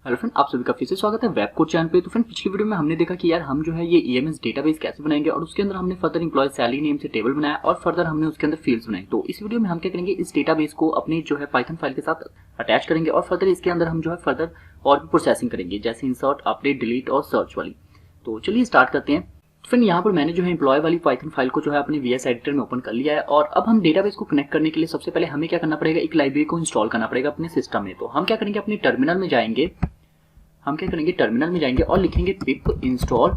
Hello friend, आप सभी का फिर से स्वागत है वेब कोड चैनल पे। तो फ्रेंड, पिछली वीडियो में हमने देखा कि यार हम जो है ये ईएमएस डेटाबेस कैसे बनाएंगे और उसके अंदर हमने फर्दर एम्प्लॉय सैलरी नेम से टेबल बनाया और फर्दर हमने उसके अंदर फील्ड्स बनाए। तो इस वीडियो में हम क्या करेंगे, इस डेटाबेस को अपनी जो है पाइथन फाइल के साथ अटैच करेंगे और फर्दर इसके अंदर हम जो है फर्दर और भी प्रोसेसिंग करेंगे, जैसे इंसर्ट, अपडेट, डिलीट और सर्च वाली। तो चलिए स्टार्ट करते हैं। फ्रेंड, यहाँ पर मैंने जो है एम्प्लॉय वाली पाइथन फाइल को जो है अपने वीएस एडिटर में ओपन कर लिया है और अब हम डेटाबेस को कनेक्ट करने के लिए सबसे पहले हमें क्या करना पड़ेगा, एक लाइब्रेरी को इंस्टॉल करना पड़ेगा अपने सिस्टम में। तो हम क्या करेंगे, अपने टर्मिनल में जाएंगे और लिखेंगे पिप इंस्टॉल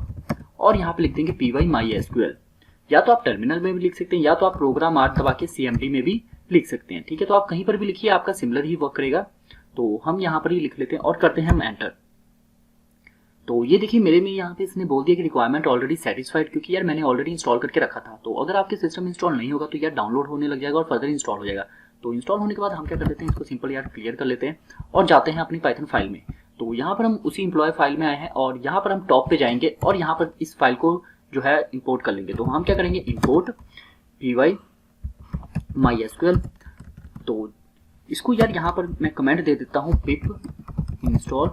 और यहाँ पे लिख देंगे py-mysql। या तो आप टर्मिनल में भी लिख सकते हैं या तो आप प्रोग्राम R दबा के cmd में भी लिख सकते हैं। ठीक है, तो आप कहीं पर भी लिखिए, आपका सिमिलर ही वर्क करेगा। तो हम यहाँ पर ही लिख लेते हैं और करते हैं हम एंटर। तो ये देखिए मेरे में यहाँ पे इसने बोल दिया कि रिक्वायरमेंट ऑलरेडी सेटिस्फाइड, क्योंकि यार मैंने ऑलरेडी इंस्टॉल करके रखा था। तो अगर आपके सिस्टम इंस्टॉल नहीं होगा तो यार डाउनलोड होने लग जाएगा और फर्दर इंस्टॉल हो जाएगा। तो इंस्टॉल होने के बाद हम क्या कर लेते हैं, इसको सिंपल यार क्लियर कर लेते हैं और जाते हैं अपनी पाइथन फाइल में। तो यहाँ पर हम उसी एम्प्लॉय फाइल में आए हैं और यहाँ पर हम टॉप पे जाएंगे और यहाँ पर इस फाइल को जो है इंपोर्ट कर लेंगे। तो हम क्या करेंगे, इंपोर्ट py-mysql। तो इसको यार यहाँ पर मैं कमेंट दे देता हूँ पिप इंस्टॉल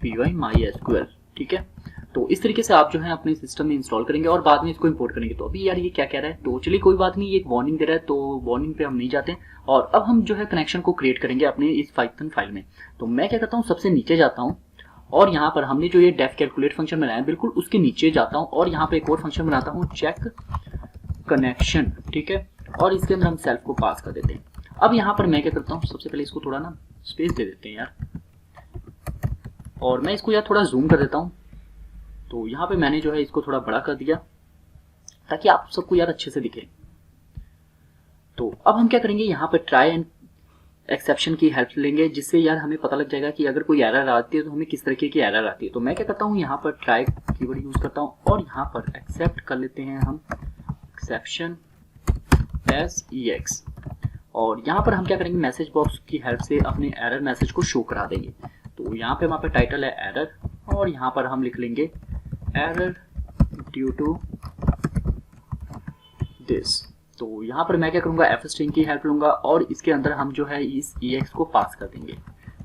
py-mysql। ठीक है, तो इस तरीके से आप जो है अपने सिस्टम में इंस्टॉल करेंगे और बाद में इसको इंपोर्ट करेंगे। तो अभी यार ये क्या कह रहा है, तो चलिए कोई बात नहीं, ये एक वार्निंग दे रहा है तो वार्निंग पे हम नहीं जाते हैं। और अब हम जो है कनेक्शन को क्रिएट करेंगे अपने इस पाइथन फाइल में। तो मैं क्या करता हूँ, सबसे नीचे जाता हूँ और यहाँ पर हमने जो ये डेफ कैलकुलेट फंक्शन बनाया बिल्कुल उसके नीचे जाता हूँ और यहाँ पे एक और फंक्शन बनाता हूँ चेक कनेक्शन। ठीक है, और इसके अंदर हम सेल्फ को पास कर देते हैं। अब यहाँ पर मैं क्या करता हूँ, सबसे पहले इसको थोड़ा ना स्पेस दे देते हैं यार, और मैं इसको यार थोड़ा जूम कर देता हूँ। तो यहाँ पे मैंने जो है इसको थोड़ा बड़ा कर दिया ताकि आप सबको यार अच्छे से दिखे। तो अब हम क्या करेंगे, यहाँ पे ट्राई एंड एक्सेप्शन की हेल्प लेंगे, जिससे यार हमें पता लग जाएगा कि अगर कोई एरर आती है तो हमें किस तरीके की एरर आती है। तो मैं क्या करता हूँ, यहाँ पर ट्राई कीवर्ड यूज करता हूँ और यहाँ पर एक्सेप्ट कर लेते हैं हम एक्सेप्शन SEX। और यहाँ पर हम क्या करेंगे, मैसेज बॉक्स की हेल्प से अपने एरर मैसेज को शो करा देंगे। तो यहाँ पे हमारे टाइटल है एरर और यहाँ पर हम लिख लेंगे एरर ड्यू टू दिस। तो यहाँ पर मैं क्या करूँगा, एफ स्ट्रिंग की हेल्प लूँगा और इसके अंदर हम जो है इस EX को पास कर देंगे।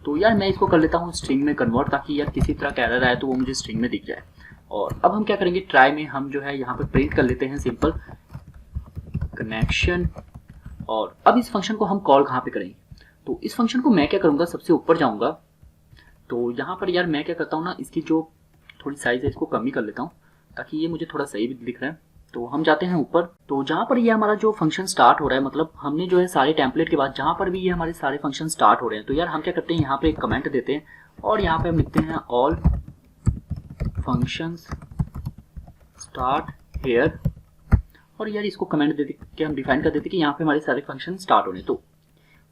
तो यार मैं इसको कर लेता हूँ स्ट्रिंग में कन्वर्ट, ताकि यार किसी तरह का एरर आए तो वो मुझे स्ट्रिंग में दिख जाए। और अब हम क्या करेंगे, ट्राई में हम जो है यहाँ पर प्रिंट कर लेते हैं सिंपल कनेक्शन। और अब इस फंक्शन को हम कॉल कहाँ पे करेंगे, तो इस फंक्शन को मैं क्या करूँगा, सबसे ऊपर जाऊँगा। तो यहाँ पर यार मैं क्या करता हूँ ना, इसकी जो थोड़ी साइज है इसको कम ही कर लेता हूँ ताकि ये मुझे थोड़ा सही भी दिख रहा है। तो हम जाते हैं ऊपर। तो जहाँ पर ये हमारा जो फंक्शन स्टार्ट हो रहा है, मतलब हमने जो है सारे टेम्पलेट के बाद जहाँ पर भी ये हमारे सारे फंक्शन स्टार्ट हो रहे हैं, तो यार हम क्या करते हैं, यहाँ पे एक कमेंट देते हैं और यहाँ पे हम लिखते हैं ऑल फंक्शंस स्टार्ट हेयर। और यार इसको कमेंट दे के हम डिफाइन कर देते हैं कि यहाँ पे हमारे सारे फंक्शन स्टार्ट होने। तो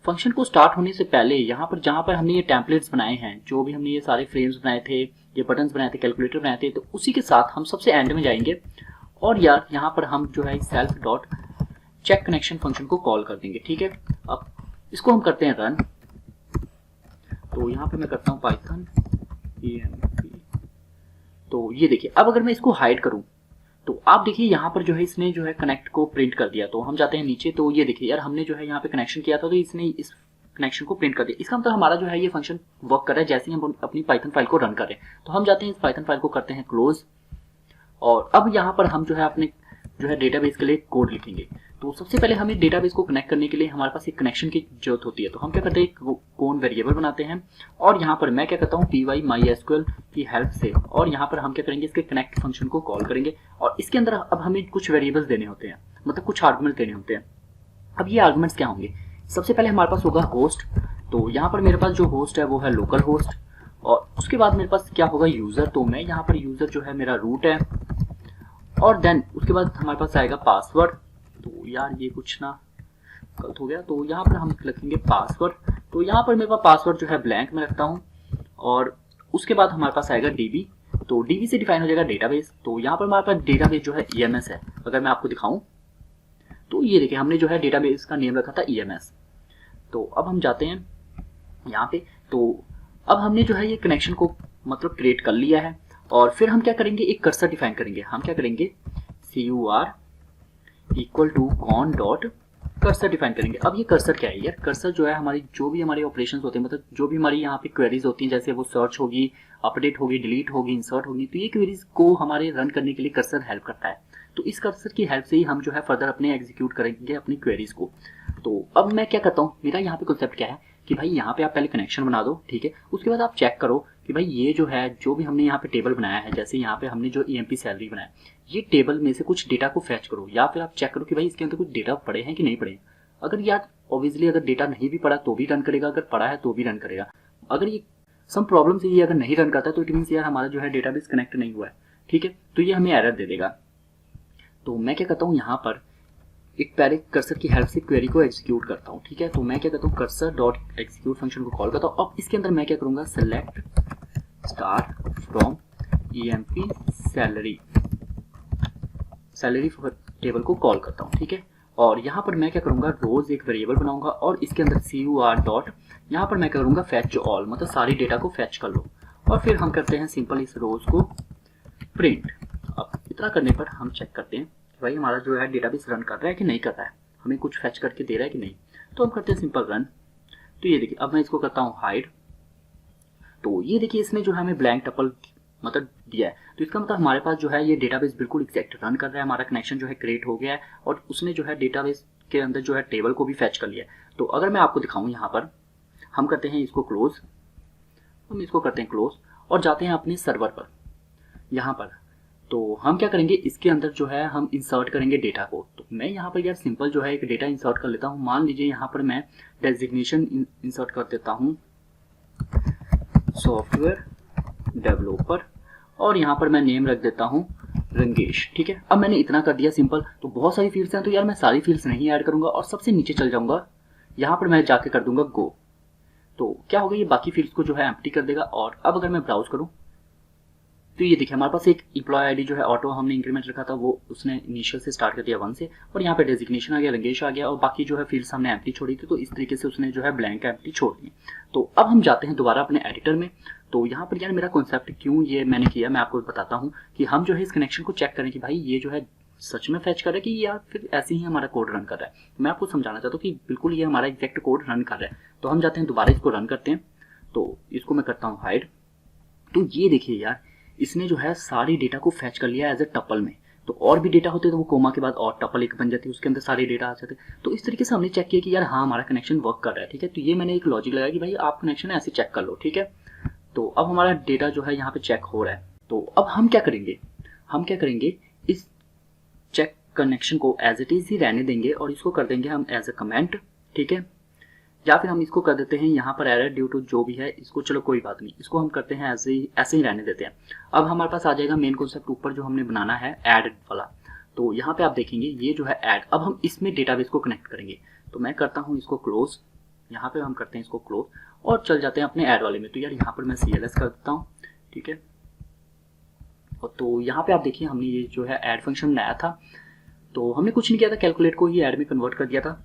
फंक्शन को स्टार्ट होने से पहले यहाँ पर जहाँ पर हमने ये टेम्पलेट्स बनाए हैं, जो भी हमने ये सारे फ्रेम्स बनाए थे, ये बटन्स बनाए थे, कैलकुलेटर बनाए थे, तो उसी के साथ हम सबसे एंड में जाएंगे और यार यहाँ पर हम जो है self dot check connection function को कॉल कर देंगे। ठीक है, अब इसको हम करते हैं रन। तो यहाँ पे मैं करता हूँ पाइथन emp। तो ये देखिए, अब अगर मैं इसको हाइड करूँ तो आप देखिए यहाँ पर जो है इसने जो है कनेक्ट को प्रिंट कर दिया। तो हम जाते हैं नीचे, तो ये देखिए यार हमने जो है यहाँ पे कनेक्शन किया था तो इसने इस कनेक्शन को प्रिंट कर दिया। इसका मतलब हमारा जो है ये फंक्शन वर्क कर रहा है जैसे ही हम अपनी पाइथन फाइल को रन कर रहे हैं। तो हम जाते हैं इस पाइथन फाइल को करते हैं क्लोज और अब यहाँ पर हम जो है अपने जो है डेटाबेस के लिए कोड लिखेंगे। तो सबसे पहले हमें डेटाबेस को कनेक्ट करने के लिए हमारे पास एक कनेक्शन की जरूरत होती है। तो हम क्या करते हैं, कौन वेरिएबल बनाते हैं और यहाँ पर मैं क्या करता हूँ py-mysql की हेल्प से, और यहाँ पर हम क्या करेंगे, इसके कनेक्ट फंक्शन को कॉल करेंगे और इसके अंदर अब हमें कुछ वेरिएबल्स देने होते हैं, मतलब कुछ आर्गुमेंट देने होते हैं। अब ये आर्गुमेंट्स क्या होंगे, सबसे पहले हमारे पास होगा होस्ट। तो यहाँ पर मेरे पास जो होस्ट है वो है लोकल होस्ट और उसके बाद मेरे पास क्या होगा, यूजर। तो मैं यहाँ पर यूजर जो है मेरा रूट है और देन उसके बाद हमारे पास आएगा पासवर्ड। तो यार ये कुछ ना गलत हो गया, तो यहाँ पर हम लिखेंगे पासवर्ड। तो यहाँ पर मेरे पास पासवर्ड जो है ब्लैंक में रखता हूँ और उसके बाद हमारे पास आएगा DB। तो DB से डिफाइन हो जाएगा डेटाबेस। तो यहाँ पर हमारे पास डेटाबेस जो है EMS है। अगर मैं आपको दिखाऊं तो ये देखिए हमने जो है डेटाबेस का नेम रखा था EMS। तो अब हम जाते हैं यहाँ पे। तो अब हमने जो है ये कनेक्शन को मतलब क्रिएट कर लिया है और फिर हम क्या करेंगे, एक कर्सर डिफाइन करेंगे। हम क्या करेंगे, CUR equal to con dot cursor define करेंगे। अब ये कर्सर क्या है यार, कर्सर जो है हमारी जो भी हमारे ऑपरेशंस होते हैं, मतलब जो भी हमारी यहाँ पे क्वेरीज होती हैं, जैसे वो सर्च होगी, अपडेट होगी, डिलीट होगी, इंसर्ट होगी, तो ये क्वेरीज को हमारे रन करने के लिए कर्सर हेल्प करता है। तो इस कर्सर की हेल्प से ही हम जो है फर्दर अपने एग्जीक्यूट करेंगे अपनी क्वेरीज को। तो अब मैं क्या करता हूँ, मेरा यहाँ पे कॉन्सेप्ट क्या है कि भाई यहाँ पे आप पहले कनेक्शन बना दो, ठीक है, उसके बाद आप चेक करो कि भाई ये जो है जो भी हमने यहाँ पे टेबल बनाया है, जैसे यहाँ पे हमने जो EMP सैलरी बनाया, ये टेबल में से कुछ डेटा को फैच करो, या फिर आप चेक करो कि भाई इसके अंदर कुछ डेटा पड़े हैं कि नहीं पड़े। अगर यार ऑब्वियसली अगर डेटा नहीं भी पड़ा तो भी रन करेगा, अगर पड़ा है तो भी रन करेगा। अगर ये सम प्रॉब्लम से ये अगर नहीं रन करता तो इट मीन्स यार हमारा जो है डेटाबेस कनेक्ट नहीं हुआ है, ठीक है, तो ये हमें एरर दे देगा। तो मैं क्या करता हूँ, यहाँ पर एक पहले कर्सर की हेल्प से क्वेरी को एग्जीक्यूट करता हूँ, ठीक है। तो मैं क्या करता हूँ, कर्सर डॉट एग्जीक्यूट फंक्शन को कॉल करता हूँ। अब इसके अंदर मैं क्या करूँगा, select star from EMP salary table को कॉल करता हूँ, ठीक है। और यहाँ पर मैं क्या करूँगा, रोज एक वेरिएबल बनाऊंगा और इसके अंदर CUR डॉट यहाँ पर मैं करूँगा फैच ऑल, मतलब सारी डेटा को फैच कर लो। और फिर हम करते हैं सिंपल इस रोज को प्रिंट। अब इतना करने पर हम चेक करते हैं कि भाई हमारा जो है डेटाबेस रन कर रहा है कि नहीं कर रहा है, हमें कुछ फैच करके दे रहा है कि नहीं। तो हम करते हैं सिंपल रन। तो ये देखिए, अब मैं इसको करता हूँ हाइड। तो ये देखिए इसने जो है हमें ब्लैंक टपल मतलब दिया है, तो इसका मतलब हमारे पास जो है ये डेटाबेस बिल्कुल एग्जैक्ट रन कर रहा है, हमारा कनेक्शन जो है क्रिएट हो गया है और उसने जो है डेटाबेस के अंदर जो है टेबल को भी फैच कर लिया है। तो अगर मैं आपको दिखाऊं, यहाँ पर हम करते हैं इसको क्लोज, हम इसको करते हैं क्लोज और जाते हैं अपने सर्वर पर यहाँ पर। तो हम क्या करेंगे, इसके अंदर जो है हम इंसर्ट करेंगे डेटा को। तो मैं यहाँ पर यार सिंपल जो है एक डेटा इंसर्ट कर लेता हूँ। मान लीजिए यहाँ पर मैं डेजिग्नेशन इंसर्ट कर देता हूँ सॉफ्टवेयर डेवलपर और यहाँ पर मैं नेम रख देता हूँ रंगेश, ठीक है। अब मैंने इतना कर दिया सिंपल। तो बहुत सारी फील्ड्स हैं, तो यार मैं सारी फील्ड्स नहीं ऐड करूंगा और सबसे नीचे चल जाऊंगा, यहाँ पर मैं जाके कर दूंगा गो। तो क्या होगा, ये बाकी फील्ड्स को जो है एम्प्टी कर देगा। और अब अगर मैं ब्राउज करूँ तो ये देखिए हमारे पास एक एम्प्लॉय आईडी जो है ऑटो हमने इंक्रीमेंट रखा था, वो उसने इनिशियल से स्टार्ट कर दिया 1 से, और यहाँ पे डेजिग्नेशन आ गया, रंगेश आ गया, और बाकी जो है फील्ड्स हमने एम्प्टी छोड़ी थी। तो इस तरीके से उसने जो है ब्लैंक एम्प्टी छोड़ दी। तो अब हम जाते हैं दोबारा अपने एडिटर में। तो यहाँ पर यार मेरा कॉन्सेप्ट क्यों ये मैंने किया, मैं आपको बताता हूँ कि हम जो है इस कनेक्शन को चेक करें कि भाई ये जो है सच में फैच कर रहा है कि या फिर ऐसे ही हमारा कोड रन कर रहा है। मैं आपको समझाना चाहता हूँ कि बिल्कुल ये हमारा एग्जैक्ट कोड रन कर रहा है। तो हम जाते हैं दोबारा इसको रन करते हैं। तो इसको मैं करता हूँ हाइड। तो ये देखिए यार इसने जो है सारी डेटा को फैच कर लिया एज ए टपल में। तो और भी डेटा होते तो वो कोमा के बाद और टपल एक बन जाती, उसके अंदर सारे डेटा आ जाते। तो इस तरीके से हमने चेक किया कि यार हाँ हमारा कनेक्शन वर्क कर रहा है, ठीक है। तो ये मैंने एक लॉजिक लगाया कि भाई आप कनेक्शन ऐसे चेक कर लो, ठीक है। तो अब हमारा डेटा जो है यहाँ पे चेक हो रहा है। तो अब हम क्या करेंगे, इस चेक कनेक्शन को एज इट इज ही रहने देंगे और इसको कर देंगे हम एज ए कमेंट, ठीक है। या फिर हम इसको कर देते हैं यहाँ पर एरर ड्यू टू जो भी है, इसको चलो कोई बात नहीं, इसको हम करते हैं ऐसे ही रहने देते हैं। अब हमारे पास आ जाएगा मेन कॉन्सेप्ट ऊपर जो हमने बनाना है ऐड वाला। तो यहाँ पे आप देखेंगे ये जो है ऐड, अब हम इसमें डेटाबेस को कनेक्ट करेंगे। तो मैं करता हूँ इसको क्लोज, यहाँ पे हम करते हैं इसको क्लोज और चल जाते हैं अपने ऐड वाले में। तो यार यहाँ पर मैं CLS कर देता हूँ, ठीक है। और तो यहाँ पे आप देखिए हमने ये जो है ऐड फंक्शन बनाया था। तो हमने कुछ नहीं किया था, कैलकुलेट को ही ऐड में कन्वर्ट कर दिया था।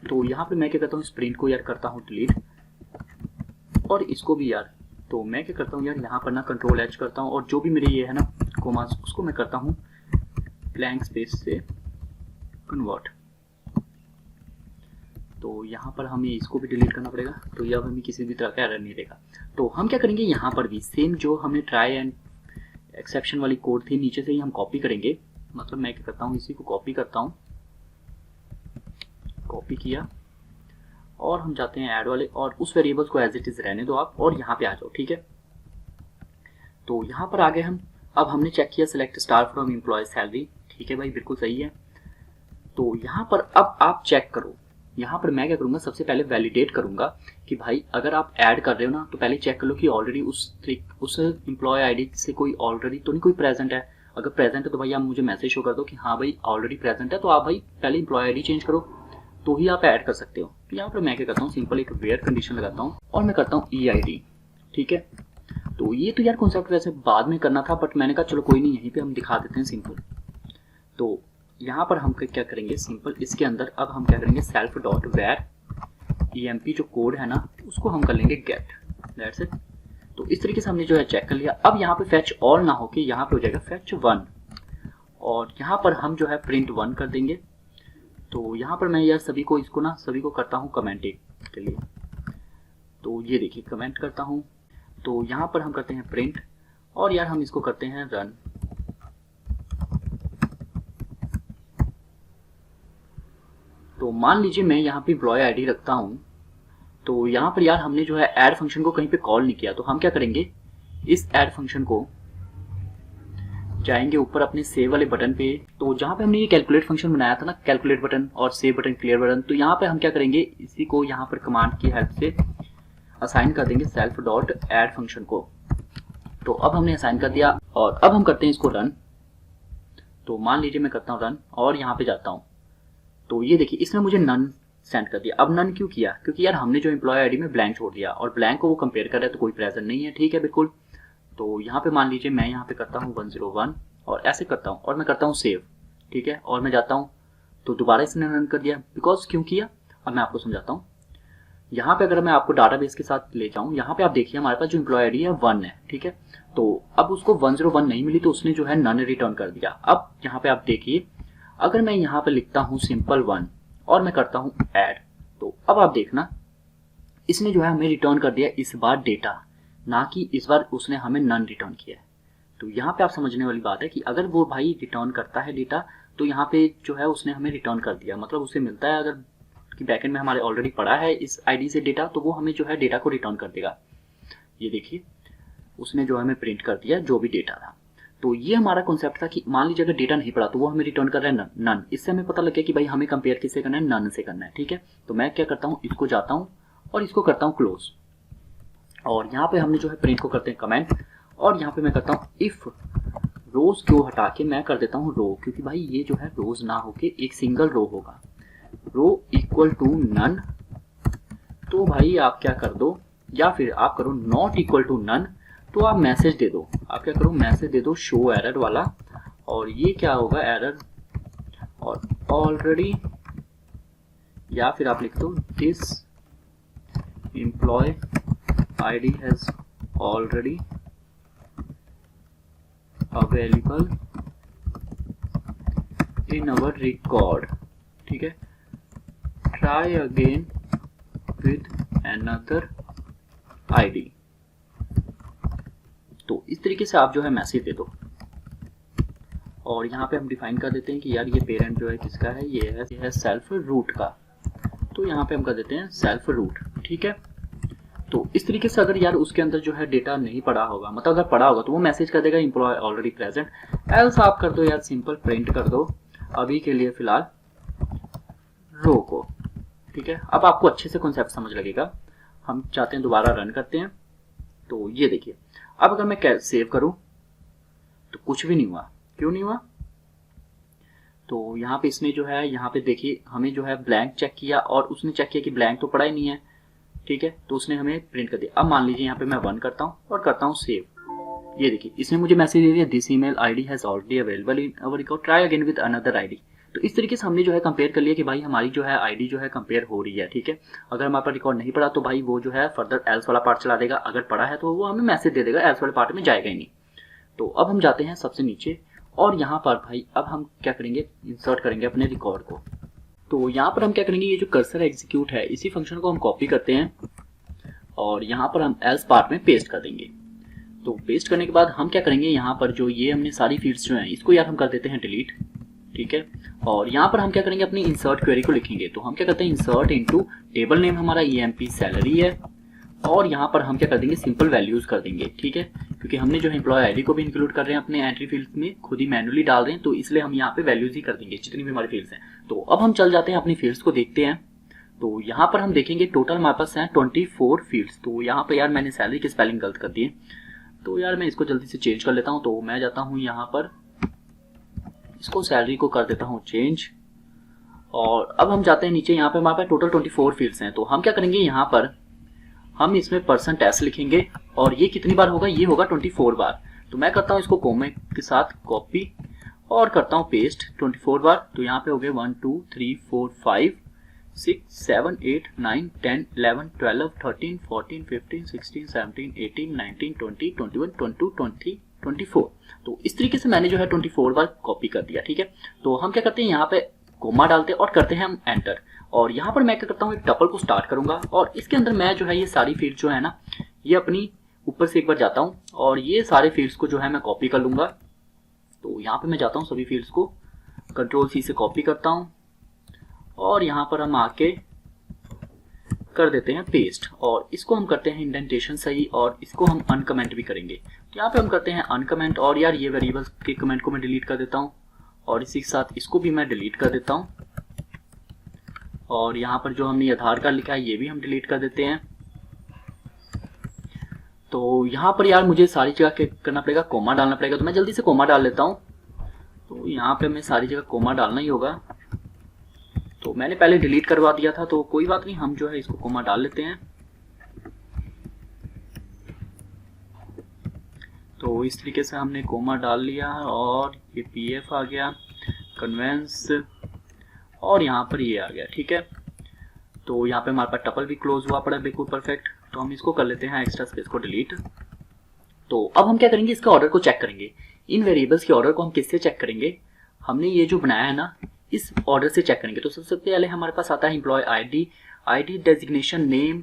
तो यहाँ पे मैं क्या करता हूँ, स्प्रिंट को यार करता हूँ डिलीट और इसको भी यार। तो मैं क्या करता हूँ यार यहाँ पर ना Ctrl+H करता हूँ और जो भी मेरे ये है ना कोमास उसको मैं करता हूँ ब्लैंक स्पेस से कन्वर्ट। तो यहाँ पर हमें इसको भी डिलीट करना पड़ेगा। तो यह हमें किसी भी तरह का एरर नहीं देगा। तो हम क्या करेंगे, यहाँ पर भी सेम जो हमने ट्राई एंड एक्सेप्शन वाली कोड थी नीचे से ही हम कॉपी करेंगे। मतलब मैं क्या करता हूँ, इसी को कॉपी करता हूँ, कॉपी किया और हम जाते हैं ऐड वाले और उस वेरिएबल्स को एज इट इज रहने दो आप और यहाँ पे आ जाओ, ठीक है। तो यहाँ पर आ गए हम। अब हमने चेक किया select star from employ salary, ठीक है भाई बिल्कुल सही है। तो यहाँ पर अब आप चेक करो, यहाँ पर मैं क्या करूँगा, सबसे पहले वैलिडेट करूँगा कि भाई अगर आप ऐड कर रहे हो ना तो पहले चेक कर लो कि ऑलरेडी उस एम्प्लॉय आईडी से कोई ऑलरेडी तो नहीं कोई प्रेजेंट है। अगर प्रेजेंट है तो भाई आप मुझे मैसेज शो कर दो कि हाँ भाई ऑलरेडी प्रेजेंट है, तो आप भाई पहले एम्प्लॉय आईडी चेंज करो तो ही आप ऐड कर सकते हो। तो यहाँ पर मैं क्या करता हूँ, सिंपल एक वेयर कंडीशन लगाता हूँ और मैं करता हूँ EID, ठीक है। तो ये तो यार कॉन्सेप्ट वैसे बाद में करना था बट मैंने कहा चलो कोई नहीं, यहीं पे हम दिखा देते हैं सिंपल। तो यहाँ पर हम क्या करेंगे, सिंपल इसके अंदर अब हम क्या करेंगे सेल्फ डॉट वेयर EMP जो कोड है ना उसको हम कर लेंगे गेट, दैट्स इट। तो इस तरीके से हमने जो है चेक कर लिया। अब यहाँ पे फैच ऑल ना होके यहाँ पे हो जाएगा फैच 1 और यहाँ पर हम जो है प्रिंट 1 कर देंगे। तो यहाँ पर मैं यार सभी को करता हूँ कमेंट के लिए। तो ये देखिए कमेंट करता हूँ, तो यहाँ पर हम करते हैं प्रिंट और यार हम इसको करते हैं रन। तो मान लीजिए मैं यहाँ पे एम्प्लॉय आईडी रखता हूँ, तो यहाँ पर यार हमने जो है ऐड फंक्शन को कहीं पे कॉल नहीं किया, तो हम क्या करेंगे, इस ऐड फंक्शन को जाएंगे ऊपर अपने सेव वाले बटन पे। तो जहाँ पे हमने ये कैलकुलेट फंक्शन बनाया था ना, कैलकुलेट बटन और सेव बटन, क्लियर बटन, तो यहाँ पे हम क्या करेंगे, इसी को यहाँ पर कमांड की हेल्प से असाइन कर देंगे सेल्फ डॉट ऐड फंक्शन को। तो अब हमने असाइन कर दिया और अब हम करते हैं इसको रन। तो मान लीजिए मैं करता हूँ रन और यहाँ पे जाता हूँ, तो ये देखिए इसने मुझे नन सेंड कर दिया। अब नन क्यों किया, क्योंकि यार हमने जो एम्प्लॉय आईडी में ब्लैंक छोड़ दिया और ब्लैंक को वो कंपेयर कर रहा है, तो कोई प्रेजेंट नहीं है, ठीक है बिल्कुल। तो यहाँ पे मान लीजिए मैं यहाँ पे करता हूँ 101 और ऐसे करता हूँ और मैं करता हूँ सेव, ठीक है, और मैं जाता हूँ, तो दोबारा इसने रन कर दिया। बिकॉज क्यों किया, अब मैं आपको समझाता हूँ। यहाँ पे अगर मैं आपको डाटाबेस के साथ ले जाऊँ, यहाँ पे आप देखिए हमारे पास जो एम्प्लॉय आईडी है 1 है, ठीक है। तो अब उसको 101 नहीं मिली, तो उसने जो है नन रिटर्न कर दिया। अब यहाँ पे आप देखिए, अगर मैं यहाँ पे लिखता हूँ सिंपल 1 और मैं करता हूँ ऐड, तो अब आप देखना इसने जो है हमें रिटर्न कर दिया इस बार डेटा, ना कि इस बार उसने हमें नन रिटर्न किया है। तो यहाँ पे आप समझने वाली बात है कि अगर वो भाई रिटर्न करता है डेटा, तो यहाँ पे जो है उसने हमें रिटर्न कर दिया, मतलब उसे मिलता है, अगर कि बैकएंड में हमारे ऑलरेडी पड़ा है इस आईडी से डेटा, तो वो हमें जो है डेटा को रिटर्न कर देगा। ये देखिए उसने जो हमें प्रिंट कर दिया जो भी डेटा था। तो ये हमारा कॉन्सेप्ट था कि मान लीजिए अगर डेटा नहीं पड़ा तो वो हमें रिटर्न कर रहा है नन। इससे हमें पता लग गया कि भाई हमें कंपेयर किससे करना है, नन से करना है, ठीक है। तो मैं क्या करता हूँ, इसको जाता हूँ और इसको करता हूँ क्लोज, और यहाँ पे हमने जो है प्रिंट को करते हैं कमेंट, और यहाँ पे मैं करता हूँ इफ रोज को हटा के मैं कर देता हूँ रो, क्योंकि भाई ये जो है रोज ना होके एक सिंगल रो होगा, रो इक्वल टू नन। तो भाई आप क्या कर दो, या फिर आप करो नॉट इक्वल टू नन, तो आप मैसेज दे दो, आप क्या करो मैसेज दे दो शो एरर वाला, और ये क्या होगा एरर और ऑलरेडी, या फिर आप लिख दो this employ ID has already available in our record, ठीक है, try again with another ID. तो इस तरीके से आप जो है मैसेज दे दो, और यहाँ पे हम डिफाइन कर देते हैं कि यार ये पेरेंट जो है किसका है, ये है सेल्फ रूट का, तो यहाँ पे हम कर देते हैं सेल्फ रूट, ठीक है। तो इस तरीके से अगर यार उसके अंदर जो है डेटा नहीं पड़ा होगा, मतलब अगर पड़ा होगा तो वो मैसेज कर देगा एम्प्लॉय ऑलरेडी प्रेजेंट, एल्स आप कर दो यार सिंपल प्रिंट कर दो अभी के लिए फिलहाल रो को, ठीक है। अब आपको अच्छे से कॉन्सेप्ट समझ लगेगा। हम चाहते हैं दोबारा रन करते हैं, तो ये देखिए अब अगर मैं सेव करूं तो कुछ भी नहीं हुआ, क्यों नहीं हुआ, तो यहाँ पे इसने जो है यहाँ पे देखिए हमें जो है ब्लैंक चेक किया और उसने चेक किया कि ब्लैंक तो पड़ा ही नहीं है, ठीक है, तो उसने हमें प्रिंट कर दिया। अब मान लीजिए यहाँ पे मैं 1 करता हूँ और करता हूँ सेव, ये देखिए इसने मुझे मैसेज दे दिया this email ID has already available in our record, try again with another ID. तो इस तरीके से हमने जो है कंपेयर कर लिया कि भाई हमारी जो है आईडी जो है कंपेयर हो रही है, ठीक है। अगर हमारे पास रिकॉर्ड नहीं पड़ा तो भाई वो जो है फर्दर एल्स वाला पार्ट चला देगा, अगर पड़ा है तो वो हमें मैसेज दे देगा, एल्स वाले पार्ट में जाएगा ही नहीं। तो अब हम जाते हैं सबसे नीचे, और यहाँ पर भाई अब हम क्या करेंगे, इंसर्ट करेंगे अपने रिकॉर्ड को। तो यहाँ पर हम क्या करेंगे, ये जो कर्सर एग्जीक्यूट है इसी फंक्शन को हम कॉपी करते हैं और यहाँ पर हम एल्स पार्ट में पेस्ट कर देंगे। तो पेस्ट करने के बाद हम क्या करेंगे, यहाँ पर जो ये हमने सारी फील्ड्स जो हैं इसको यार हम कर देते हैं डिलीट, ठीक है। और यहाँ पर हम क्या करेंगे, अपनी इंसर्ट क्वेरी को लिखेंगे। तो हम क्या करते हैं, इंसर्ट इनटू टेबल नेम हमारा EMP सैलरी है, और यहाँ पर हम क्या कर देंगे, सिंपल वैल्यूज कर देंगे, ठीक है, क्योंकि हमने जो है एम्प्लॉय आईडी को भी इंक्लूड कर रहे हैं अपने एंट्री फील्ड में, खुद ही मैनुअली डाल रहे हैं, तो इसलिए हम यहाँ पे वैल्यूज ही कर देंगे जितनी भी हमारी फील्ड्स हैं। तो अब हम चल जाते हैं अपनी फील्ड्स को देखते हैं। तो यहाँ पर हम देखेंगे टोटल हमारे पास हैं 24 फील्ड्स। तो यहाँ पर यार मैंने सैलरी की स्पेलिंग गलत कर दी है, तो यार मैं इसको जल्दी से चेंज कर लेता हूँ। तो मैं जाता हूँ यहाँ पर, इसको सैलरी को कर देता हूँ चेंज, और अब हम जाते हैं नीचे, यहाँ पे हमारे पास टोटल 24 फील्ड्स हैं। तो हम क्या करेंगे, यहाँ पर हम इसमें %s लिखेंगे, और ये कितनी बार होगा, ये होगा 24 बार। तो मैं करता हूँ इसको कोमे के साथ कॉपी और करता हूँ पेस्ट 24 बार। तो यहाँ पे हो गए 1 2 3 4 5 6 7 8 9 10 11 12 13 14 15 16 17 18 19 20 21 22 23 24। तो इस तरीके से मैंने जो है 24 बार कॉपी कर दिया, ठीक है। तो हम क्या करते हैं, यहाँ पे कोमा डालते हैं और करते हैं हम एंटर। और यहाँ पर मैं क्या करता हूँ, एक टपल को स्टार्ट करूंगा और इसके अंदर मैं जो है ये सारी फील्ड जो है ना, ये अपनी ऊपर से एक बार जाता हूँ और ये सारे फील्ड्स को जो है मैं कॉपी कर लूंगा। तो यहाँ पे मैं जाता हूँ, सभी फील्ड्स को कंट्रोल सी से कॉपी करता हूँ और यहाँ पर हम आके कर देते हैं पेस्ट और इसको हम करते हैं इंडेंटेशन सही और इसको हम अनकमेंट भी करेंगे। तो यहाँ पे हम करते हैं अनकमेंट और यार ये वेरिएबल्स के कमेंट को मैं डिलीट कर देता हूँ और इसी के साथ इसको भी मैं डिलीट कर देता हूँ और यहाँ पर जो हमने आधार कार्ड लिखा है ये भी हम डिलीट कर देते हैं। तो यहाँ पर यार मुझे सारी जगह करना पड़ेगा, कोमा डालना पड़ेगा, तो मैं जल्दी से कोमा डाल लेता हूँ। तो यहाँ पे हमें सारी जगह कोमा डालना ही होगा। तो मैंने पहले डिलीट करवा दिया था तो कोई बात नहीं, हम जो है इसको कोमा डाल लेते हैं। तो इस तरीके से हमने कोमा डाल लिया और ये पीएफ आ गया, कन्वेंस और यहाँ पर ये आ गया। ठीक है, तो यहाँ पे हमारे पास टपल भी क्लोज हुआ पड़ा बिल्कुल परफेक्ट। तो हम इसको कर लेते हैं एक्स्ट्रा स्पेस को डिलीट। तो अब हम क्या करेंगे, इसका ऑर्डर को चेक करेंगे। इन वेरिएबल्स के ऑर्डर को हम किससे चेक करेंगे, हमने ये जो बनाया है ना इस ऑर्डर से चेक करेंगे। तो सबसे पहले हमारे पास आता है employ ID, ID designation name.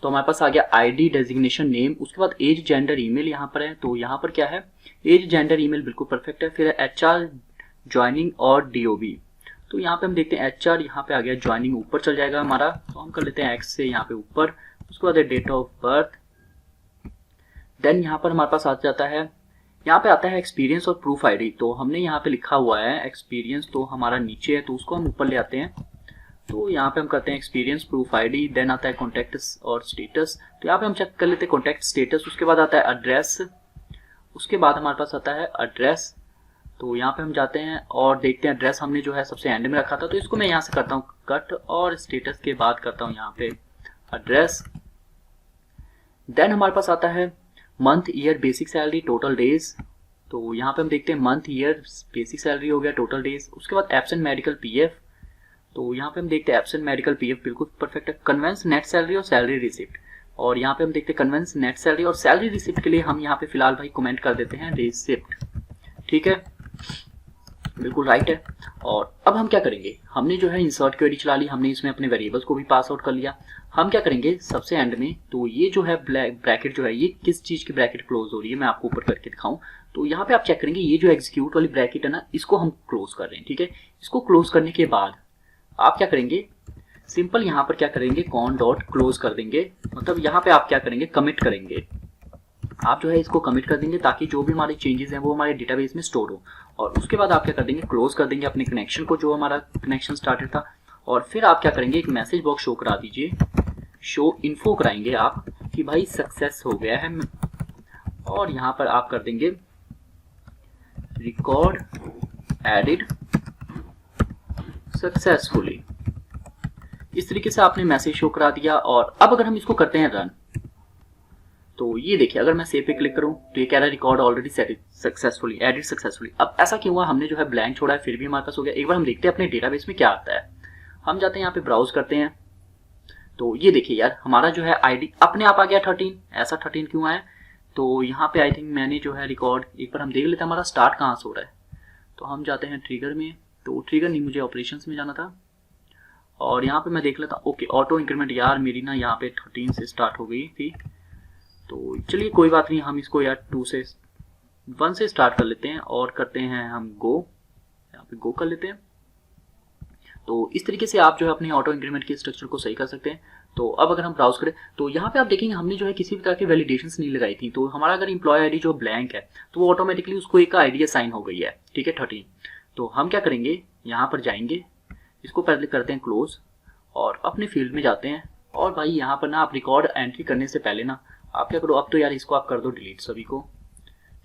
तो हमारे पास आ गया आईडी डेजिग्नेशन नेम, उसके बाद एज जेंडर ईमेल यहाँ पर है। तो यहाँ पर क्या है, एज जेंडर ईमेल बिल्कुल परफेक्ट है। फिर एचआर ज्वाइनिंग और डीओबी। तो यहाँ पे हम देखते हैं एचआर यहाँ पे आ गया, ज्वाइनिंग ऊपर चल जाएगा हमारा, तो हम कर लेते हैं एक्स से यहाँ पे ऊपर। उसके बाद डेट ऑफ बर्थ। देन यहाँ पर हमारे पास आ जाता है, यहाँ पे आता है एक्सपीरियंस और प्रूफ आईडी। तो हमने यहाँ पे लिखा हुआ है एक्सपीरियंस, तो हमारा नीचे है तो उसको हम ऊपर ले आते हैं। तो यहाँ पे हम करते हैं एक्सपीरियंस प्रूफ आईडी। देन आता है कॉन्टैक्ट और स्टेटस। तो यहाँ पे हम चेक कर लेते हैं कॉन्टैक्ट स्टेटस। उसके बाद आता है एड्रेस। उसके बाद हमारे पास आता है एड्रेस। तो यहाँ पे हम जाते हैं और देखते हैं एड्रेस हमने जो है सबसे एंड में रखा था, तो इसको मैं यहाँ से करता हूँ कट और स्टेटस के बाद करता हूँ यहाँ पे एड्रेस। देन हमारे पास आता है month year basic salary total days. तो यहाँ पे हम देखते हैं मंथ ईयर बेसिक सैलरी हो गया, टोटल डेज। उसके बाद एब्सेंट मेडिकल पीएफ। तो यहाँ पे हम देखते हैं एब्सेंट मेडिकल पीएफ बिल्कुल परफेक्ट है। कन्वेंस नेट सैलरी और सैलरी रिसिप्ट। और यहाँ पे हम देखते हैं कन्वेंस नेट सैलरी और सैलरी रिसिप्ट के लिए हम यहाँ पे फिलहाल भाई कमेंट कर देते हैं रिसिप्ट। ठीक है, बिल्कुल राइट है। और अब हम क्या करेंगे, हमने जो है इंसर्ट क्वेरी चला ली, हमने इसमें अपने वेरिएबल्स को भी पास आउट कर लिया। हम क्या करेंगे सबसे एंड में, तो ये जो है ब्रैकेट जो है ये किस चीज की ब्रैकेट क्लोज हो रही है, मैं आपको ऊपर करके दिखाऊं। तो यहाँ पे आप चेक करेंगे ये जो एग्जीक्यूट वाली ब्रैकेट है ना, इसको हम क्लोज कर रहे हैं। ठीक है, इसको क्लोज करने के बाद आप क्या करेंगे, सिंपल यहाँ पर क्या करेंगे कॉन डॉट क्लोज कर देंगे। मतलब यहाँ पे आप क्या करेंगे, कमिट करेंगे। आप जो है इसको कमिट कर देंगे ताकि जो भी हमारे चेंजेस हैं वो हमारे डेटाबेस में स्टोर हो। और उसके बाद आप क्या कर देंगे, क्लोज कर देंगे अपने कनेक्शन को, जो हमारा कनेक्शन स्टार्टेड था। और फिर आप क्या करेंगे, एक मैसेज बॉक्स शो करा दीजिए, शो इन्फो कराएंगे आप कि भाई सक्सेस हो गया है। और यहाँ पर आप कर देंगे रिकॉर्ड एडिड सक्सेसफुली। इस तरीके से आपने मैसेज शो करा दिया। और अब अगर हम इसको करते हैं रन, तो ये देखिए अगर मैं सेव पे क्लिक करूं तो ये कह रहा है record already successfully edit successfully. अब ऐसा क्यों हुआ, हमने जो है ब्लैंक छोड़ा है फिर भी हमारे पास हो गया। एक बार हम देखते हैं अपने डेटाबेस में क्या आता है। हम जाते हैं यहाँ पे ब्राउज करते हैं, तो ये देखिए यार हमारा जो है आईडी अपने आप आ गया 13। ऐसा 13 क्यों आया, तो यहाँ पे आई थिंक मैंने जो है रिकॉर्ड, एक बार हम देख लेते हैं हमारा स्टार्ट कहाँ से हो रहा है। तो हम जाते हैं ट्रिगर में, तो ट्रिगर नहीं मुझे ऑपरेशंस में जाना था। और यहाँ पे मैं देख लेता हूँ, ओके ऑटो इंक्रीमेंट यार मेरी ना यहाँ पे 13 से स्टार्ट हो गई थी। तो चलिए कोई बात नहीं, हम इसको यार 1 से स्टार्ट कर लेते हैं और करते हैं हम गो, यहाँ पे गो कर लेते हैं। तो इस तरीके से आप जो है अपने ऑटो इंक्रीमेंट के स्ट्रक्चर को सही कर सकते हैं। तो अब अगर हम ब्राउज करें तो यहाँ पे आप देखेंगे हमने जो है किसी भी तरह की वैलिडेशंस नहीं लगाई थी। तो हमारा अगर एम्प्लॉय आईडी जो ब्लैंक है तो वो ऑटोमेटिकली उसको एक आईडी असाइन हो गई है। ठीक है 13। तो हम क्या करेंगे, यहाँ पर जाएंगे, इसको पहले करते हैं क्लोज और अपने फील्ड में जाते हैं। और भाई यहाँ पर ना आप रिकॉर्ड एंट्री करने से पहले ना आप क्या करो, अब तो यार इसको आप कर दो डिलीट सभी को।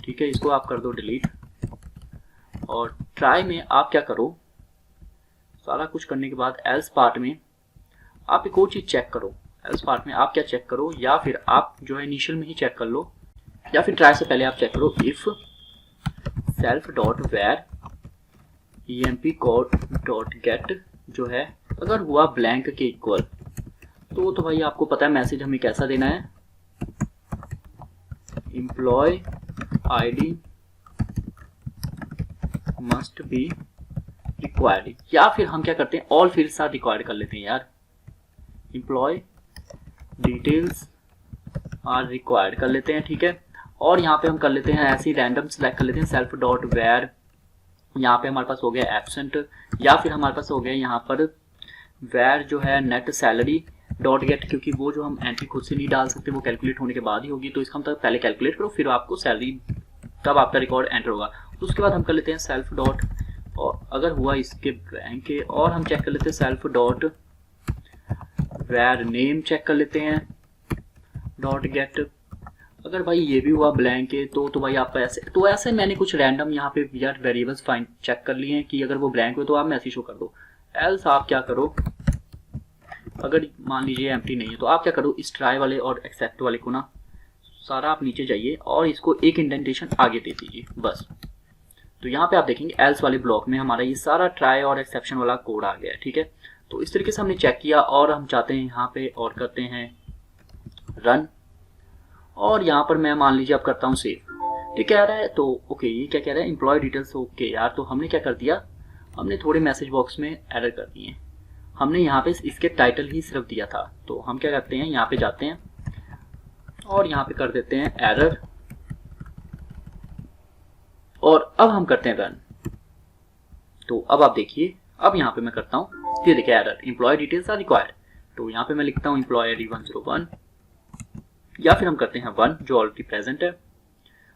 ठीक है, इसको आप कर दो डिलीट। और ट्राई में आप क्या करो, सारा कुछ करने के बाद एल्स पार्ट में आप एक और चीज चेक करो। एल्स पार्ट में आप क्या चेक करो, या फिर आप जो है इनिशियल में ही चेक कर लो, या फिर ट्राई से पहले आप चेक करो if self dot var emp code dot get जो है अगर हुआ ब्लैंक के इक्वल, तो भाई आपको पता है मैसेज हमें कैसा देना है, employ ID must be required, या फिर हम क्या करते हैं ऑल फील्ड्स आर रिक्वायर्ड कर लेते हैं यार, एम्प्लॉय डिटेल्स आर रिक्वायर्ड कर लेते हैं, ठीक है। और यहाँ पे हम कर लेते हैं ऐसे ही रैंडम सेलेक्ट कर लेते हैं सेल्फ डॉट वेयर, यहाँ पे हमारे पास हो गया एब्सेंट, या फिर हमारे पास हो गया यहाँ पर वेयर जो है नेट सैलरी डॉट गेट, क्योंकि वो जो हम एंट्री खुद से नहीं डाल सकते, वो कैलकुलेट होने के बाद ही होगी, तो इसका मतलब पहले कैलकुलेट करो फिर आपको सैलरी तब आपका रिकॉर्ड एंटर होगा। उसके बाद हम कर लेते हैं सेल्फ डॉट, और अगर हुआ इसके ब्लैंक के, और हम चेक कर लेते हैं self dot var name check कर लेते हैं डॉट गेट। अगर भाई ये भी हुआ ब्लैंक है तो भाई आप ऐसे मैंने कुछ रैंडम यहाँ पे यार वेरिएबल्स फाइंड चेक कर लिए हैं कि अगर वो ब्लैंक हो तो आप मैसेज शो कर दो। एल्स आप क्या करो, अगर मान लीजिए एम्प्टी नहीं है तो आप क्या करो, इस ट्राई वाले और एक्सेप्ट वाले को ना सारा आप नीचे जाइए और इसको एक इंडेंटेशन आगे दे दीजिए बस। तो यहाँ पे आप देखेंगे एल्स वाले ब्लॉक में हमारा ये सारा ट्राई और एक्सेप्शन वाला कोड आ गया है, ठीक है। तो इस तरीके से हमने चेक किया और हम चाहते हैं यहाँ पे और करते हैं रन, और यहाँ पर मैं मान लीजिए अब करता हूँ सेव, ठीक कह रहा है। तो ओके, ये क्या कह रहा है, एम्प्लॉय डिटेल्स ओके यार। तो हमने क्या कर दिया, हमने थोड़े मैसेज बॉक्स में एरर कर दिए, हमने यहाँ पे इसके टाइटल ही सिर्फ दिया था। तो हम क्या करते हैं, यहाँ पे जाते हैं और यहाँ पे कर देते हैं एरर, और अब हम करते हैं रन। तो अब आप देखिए, अब यहाँ पे मैं करता हूँ, ये देखिए error employ details are required. तो यहाँ पे मैं लिखता हूँ एम्प्लॉय ID 101, या फिर हम करते हैं 1 जो ऑलरेडी प्रेजेंट है,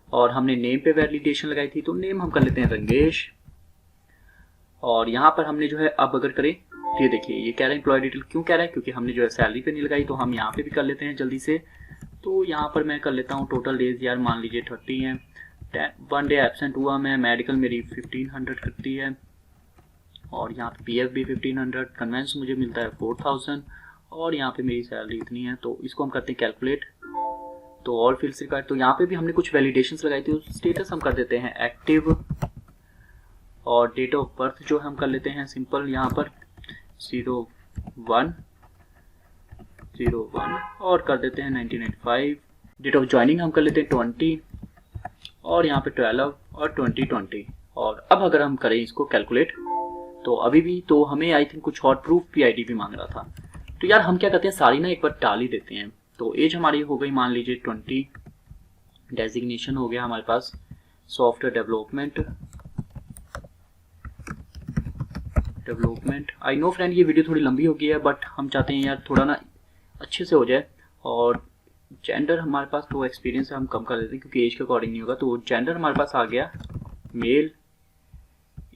और हमने नेम पे वैलिडेशन लगाई थी तो नेम हम कर लेते हैं रंगेश। और यहाँ पर हमने जो है अब अगर करें तो ये देखिए ये कह रहा है एम्प्लॉय डिटेल, क्यों कह रहा है, क्योंकि हमने जो है सैलरी पे नहीं लगाई, तो हम यहाँ पे भी कर लेते हैं जल्दी से। तो यहाँ पर मैं कर लेता हूँ टोटल डेज यार मान लीजिए 30 है, 1 डे एब्सेंट हुआ मैं, मेडिकल मेरी 1500 करती है, और यहाँ पे PF भी 1500, कन्वेंस मुझे मिलता है 4000, और यहाँ पे मेरी सैलरी इतनी है। तो इसको हम करते हैं कैलकुलेट, तो ऑल फील्ड्स रिक्वायर्ड। तो यहाँ पे भी हमने कुछ वैलिडेशंस लगाई थी, स्टेटस हम कर देते हैं एक्टिव, और डेट ऑफ बर्थ जो हम कर लेते हैं सिंपल यहाँ पर 0101, और कर देते हैं 1995। डेट ऑफ ज्वाइनिंग हम कर लेते हैं 20, और यहाँ पे 12 और 2020। और अब अगर हम करें इसको कैलकुलेट, तो अभी भी तो हमें आई थिंक कुछ और प्रूफ PID भी मांग रहा था। तो यार हम क्या करते हैं, सारी ना एक बार डाल ही देते हैं। तो एज हमारी हो गई मान लीजिए 20, डेजिग्नेशन हो गया हमारे पास software development. I know friend ये वीडियो थोड़ी लंबी हो गई है, बट हम चाहते हैं यार थोड़ा ना अच्छे से हो जाए। और जेंडर हमारे पास तो एक्सपीरियंस है हम कम कर देते हैं क्योंकि एज के अकॉर्डिंग नहीं होगा। तो जेंडर हमारे पास आ गया मेल,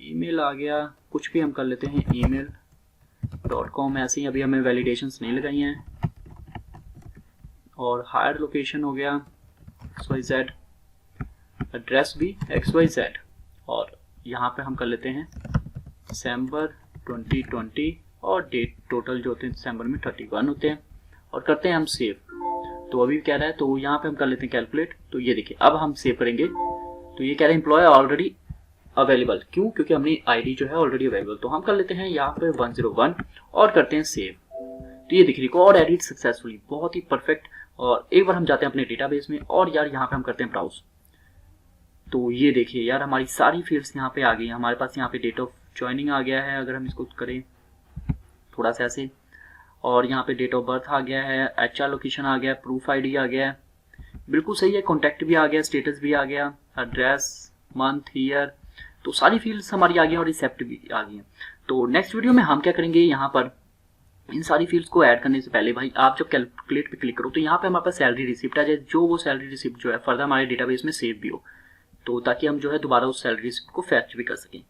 ईमेल आ गया, कुछ भी हम कर लेते हैं email.com, ऐसे ही अभी हमें वैलिडेशंस नहीं लगाई हैं। और हायर लोकेशन हो गया XYZ, एड्रेस भी XYZ, और यहाँ पे हम कर लेते हैं दिसंबर 2020, और डेट टोटल जो होते हैं दिसंबर में 31 होते हैं, और करते हैं हम सेव। तो अभी कह रहा है, तो यहाँ पे हम कर लेते हैं कैलकुलेट। तो ये देखिए अब हम सेव करेंगे, तो ये कह रहा है एम्प्लॉय ऑलरेडी अवेलेबल, क्यों, क्योंकि हमने ID जो है ऑलरेडी अवेलेबल। तो हम कर लेते हैं यहाँ पे 101 और करते हैं सेव। तो ये देखिए रिकॉर्ड एडिट सक्सेसफुली, बहुत ही परफेक्ट। और एक बार हम जाते हैं अपने डेटाबेस में, और यार यहाँ पे हम करते हैं ब्राउज। तो ये देखिए यार हमारी सारी फील्ड्स यहाँ पे आ गई हैं। हमारे पास यहाँ पे डेट ऑफ ज्वाइनिंग आ गया है, अगर हम इसको करें थोड़ा सा ऐसे, और यहाँ पे डेट ऑफ बर्थ आ गया है, HR लोकेशन आ गया, प्रूफ ID आ गया, बिल्कुल सही है, कॉन्टैक्ट भी आ गया, स्टेटस भी आ गया, एड्रेस, मंथ, ईयर, तो सारी फील्ड्स हमारी आ गई और रिसेप्ट भी आ गई हैं। तो नेक्स्ट वीडियो में हम क्या करेंगे, यहाँ पर इन सारी फील्ड्स को ऐड करने से पहले भाई आप जब कैलकुलेट पे क्लिक करो तो यहाँ पे हमारे पास सैलरी रिसिप्ट आ जाए, जो वो सैलरी रिसिप्ट जो है फर्दर हमारे डेटाबेस में सेव भी हो, तो ताकि हम जो है दोबारा उस सैलरी रिसिप्ट को फैच भी कर सकें।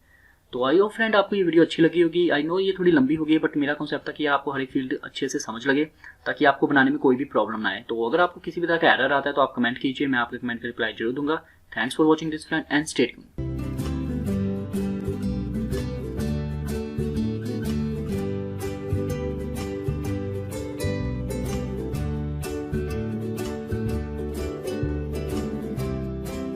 तो आई होप फ्रेंड आपको ये वीडियो अच्छी लगी होगी। आई नो ये थोड़ी लंबी हो गई, बट मेरा कॉन्सेप्ट था कि आपको हर एक फील्ड अच्छे से समझ लगे ताकि आपको बनाने में कोई भी प्रॉब्लम ना आए। तो अगर आपको किसी भी तरह का एरर आता है तो आप कमेंट कीजिए, मैं आपके कमेंट का रिप्लाई जरूर दूंगा। Thanks for watching this friend and stay tuned.